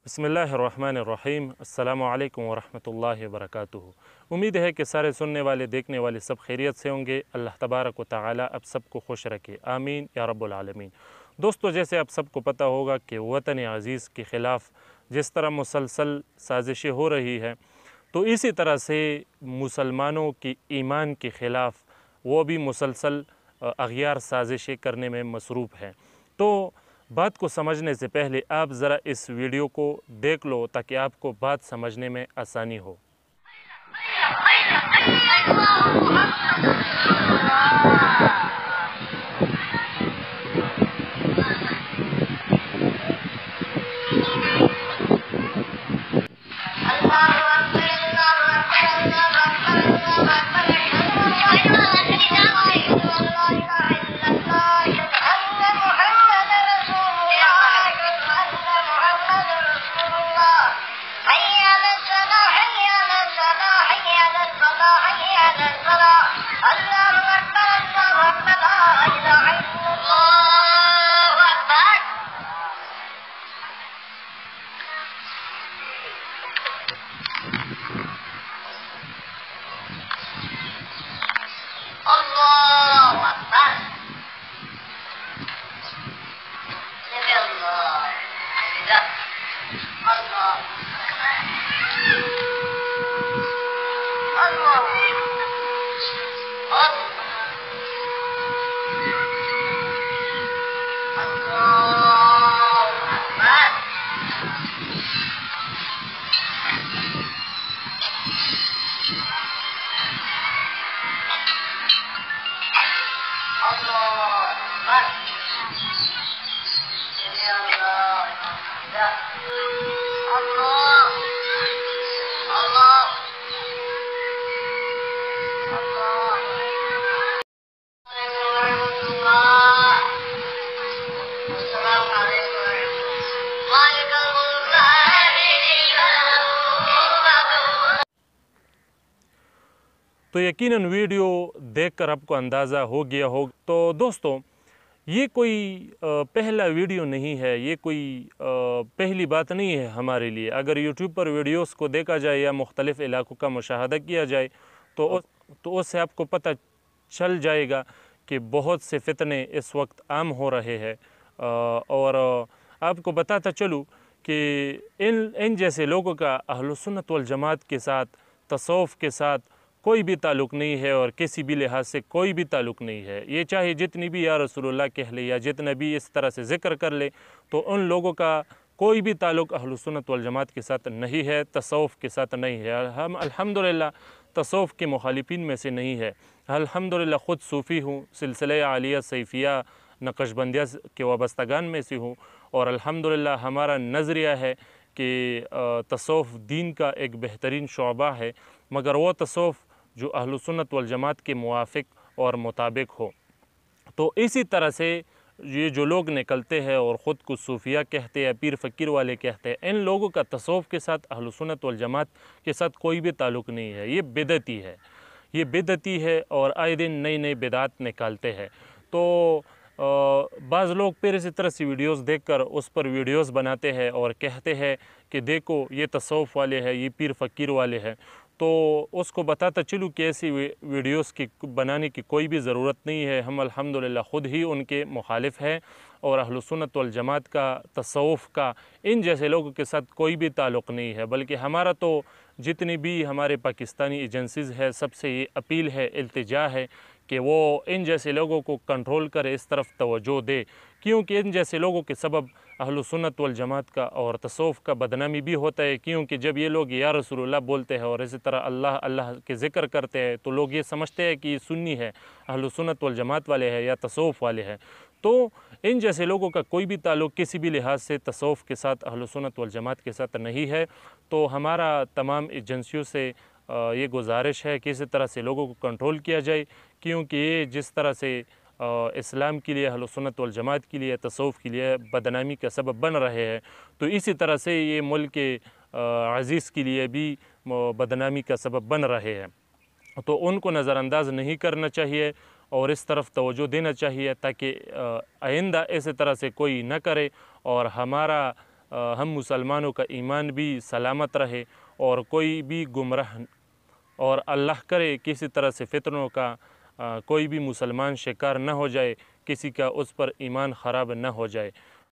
बिस्मिल्लाहिर्रहमानिर्रहीम। अस्सलामु अलैकुम वरहमतुल्लाहि वबरकातुहू। उम्मीद है कि सारे सुनने वाले देखने वाले सब खैरियत से होंगे। अल्लाह तबारक व तआला आप सबको खुश रखे, आमीन या रब्बुल आलमीन। दोस्तों, जैसे आप सबको पता होगा कि वतन अज़ीज़ के ख़िलाफ़ जिस तरह मुसलसल साजिशें हो रही है, तो इसी तरह से मुसलमानों की ईमान के ख़िलाफ़ वो भी मुसलसल अग़ियार साजिशें करने में मसरूफ़ हैं। तो बात को समझने से पहले आप ज़रा इस वीडियो को देख लो ताकि आपको बात समझने में आसानी हो। तो यकीनन वीडियो देखकर आपको अंदाज़ा हो गया हो। तो दोस्तों, ये कोई पहला वीडियो नहीं है, ये कोई पहली बात नहीं है हमारे लिए। अगर यूट्यूब पर वीडियोस को देखा जाए या मुख्तलिफ़ इलाक़ों का मुशाहदा किया जाए तो उससे आपको पता चल जाएगा कि बहुत से फितने इस वक्त आम हो रहे हैं। और आपको बताता चलूँ कि इन जैसे लोगों का अहले सुन्नत वल जमात के साथ, तसव्वुफ़ के साथ कोई भी ताल्लुक़ नहीं है और किसी भी लिहाज से कोई भी ताल्लुक़ नहीं है। ये चाहे जितनी भी या रसूलुल्लाह कह ले या जितना भी इस तरह से ज़िक्र कर ले, तो उन लोगों का कोई भी ताल्लुक़ अहले सुन्नत वल जमात के साथ नहीं है, तसव्वुफ़ के साथ नहीं है। हम अल्हम्दुलिल्लाह तसव्वुफ़ के मुखालिफिन में से नहीं है। अल्हम्दुलिल्लाह ख़ुद सूफ़ी हूँ, सिलसिला आलिया सैफ़िया नक़शबंदिया के वाबस्तगान में से हूँ। और अल्हम्दुलिल्लाह हमारा नज़रिया है कि तसव्वुफ़ दीन का एक बेहतरीन शोबा है, मगर वो तसव्वुफ़ जो अहले सुन्नत वल जमात के मुवाफ़िक और मुताबिक हो। तो इसी तरह से ये जो लोग निकलते हैं और ख़ुद को सूफिया कहते हैं, पीर फ़कीर वाले कहते हैं, इन लोगों का तसव्वुफ़ के साथ अहले सुन्नत वल जमात के साथ कोई भी ताल्लुक़ नहीं है। ये बिदअती है, ये बिदअती है और आए दिन नई नई बिदात निकालते हैं। तो बाज़ लोग फिर इसी तरह से वीडियोस देखकर उस पर वीडियोस बनाते हैं और कहते हैं कि देखो ये तसव्वुफ़ वाले हैं, ये पीर फ़कीर वाले हैं। तो उसको बताता चलूँ कि ऐसी वीडियोस की बनाने की कोई भी ज़रूरत नहीं है। हम अल्हम्दुलिल्लाह ख़ुद ही उनके मुखालिफ हैं और अहले सुन्नत वल जमात का, तसव्वुफ़ का इन जैसे लोगों के साथ कोई भी ताल्लुक़ नहीं है। बल्कि हमारा तो जितनी भी हमारे पाकिस्तानी एजेंसीज़ है, सबसे ये अपील है, इल्तिजा है कि वो इन जैसे लोगों को कंट्रोल करे, इस तरफ तवज्जो दे, क्योंकि इन जैसे लोगों के सबब अहले सुन्नत वल जमात का और तसव्वुफ़ का बदनामी भी होता है। क्योंकि जब ये लोग या रसूलुल्लाह बोलते हैं और इसी तरह अल्लाह अल्लाह के ज़िक्र करते हैं, तो लोग ये समझते हैं कि ये सुन्नी है, अहले सुन्नत वल जमात वाले हैं या तसव्वुफ़ वाले हैं। तो इन जैसे लोगों का कोई भी ताल्लुक़ किसी भी लिहाज से तसव्वुफ़ के साथ, अहले सुन्नत वल जमात के साथ नहीं है। तो हमारा तमाम एजेंसियों से ये गुजारिश है कि इसी तरह से लोगों को कंट्रोल किया जाए, क्योंकि ये जिस तरह से इस्लाम के लिए, अहले सुन्नत वल जमात के लिए, तसव्वुफ़ के लिए बदनामी का सबब बन रहे हैं, तो इसी तरह से ये मुल्क के अज़ीज़ के लिए भी बदनामी का सबब बन रहे हैं। तो उनको नज़रअंदाज नहीं करना चाहिए और इस तरफ तवज्जो देना चाहिए ताकि आइंदा इसी तरह से कोई न करे और हमारा ہم مسلمانوں کا ایمان بھی سلامت رہے اور کوئی بھی گمراہ اور اللہ کرے کسی طرح سے فتنوں کا کوئی بھی مسلمان شکار نہ ہو جائے، کسی کا اس پر ایمان خراب نہ ہو جائے۔